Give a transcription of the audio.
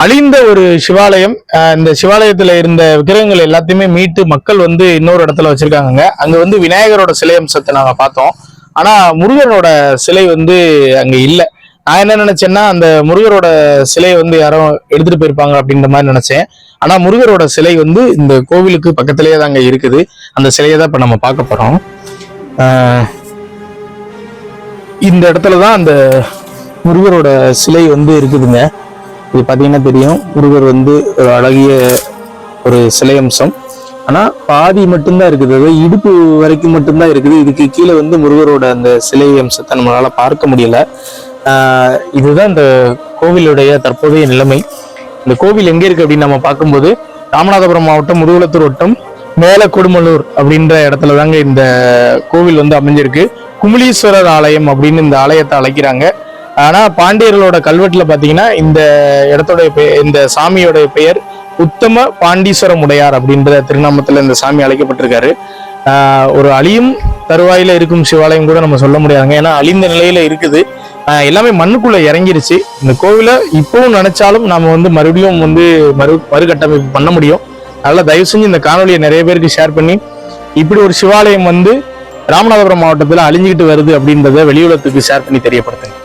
அழிந்த ஒரு சிவாலயம். இந்த சிவாலயத்துல இருந்த விக்கிரகங்கள் எல்லாத்தையுமே மீட்டு மக்கள் வந்து இன்னொரு இடத்துல வச்சிருக்காங்க. அங்க வந்து விநாயகரோட சிலை அம்சத்தை நாங்க பார்த்தோம். ஆனா முருகனோட சிலை வந்து அங்க இல்லை. நான் என்ன நினைச்சேன்னா அந்த முருகரோட சிலையை வந்து யாரும் எடுத்துட்டு போயிருப்பாங்க அப்படின்ற மாதிரி நினைச்சேன். ஆனா முருகரோட சிலை வந்து இந்த கோவிலுக்கு பக்கத்திலேயே தாங்க இருக்குது. அந்த சிலையை தான் இப்ப நம்ம பார்க்க போறோம். இந்த இடத்துலதான் அந்த முருகரோட சிலை வந்து இருக்குதுங்க. இது பார்த்தீங்கன்னா தெரியும், முருகர் வந்து ஒரு அழகிய ஒரு சிலை அம்சம். ஆனா பாதி மட்டும்தான் இருக்குது, அதாவது இடுப்பு வரைக்கும் மட்டும்தான் இருக்குது. இதுக்கு கீழே வந்து முருகரோட அந்த சிலை அம்சத்தை நம்மளால பார்க்க முடியல. இதுதான் இந்த கோவிலுடைய தற்போதைய நிலைமை. இந்த கோவில் எங்க இருக்கு அப்படின்னு நம்ம பார்க்கும்போது ராமநாதபுரம் மாவட்டம் முதுகுளத்தூர் வட்டம் மேல கொடுமலூர் அப்படின்ற இடத்துல தாங்க இந்த கோவில் வந்து அமைஞ்சிருக்கு. குமுளீஸ்வரர் ஆலயம் அப்படின்னு இந்த ஆலயத்தை அழைக்கிறாங்க. ஆனா பாண்டியர்களோட கல்வெட்டுல பாத்தீங்கன்னா இந்த இடத்தோட இந்த சாமியோட பெயர் உத்தம பாண்டீஸ்வரம் உடையார் அப்படின்ற திருநாமத்துல இந்த சாமி அழைக்கப்பட்டிருக்காரு. ஒரு அழியும் தருவாயில இருக்கும் சிவாலயம் கூட நம்ம சொல்ல முடியாதுங்க. ஏன்னா அழிந்த நிலையில இருக்குது. எல்லாமே மண்ணுக்குள்ள இறங்கிருச்சு. இந்த கோவிலை இப்பவும் நினைச்சாலும் நாம வந்து மறுபடியும் வந்து மறுகட்டமைப்பு பண்ண முடியும். அதனால தயவு செஞ்சு இந்த காணொலியை நிறைய பேருக்கு ஷேர் பண்ணி இப்படி ஒரு சிவாலயம் வந்து ராமநாதபுரம் மாவட்டத்துல அழிஞ்சுக்கிட்டு வருது அப்படின்றத வெளியுலகத்துக்கு ஷேர் பண்ணி தெரியப்படுத்துங்க.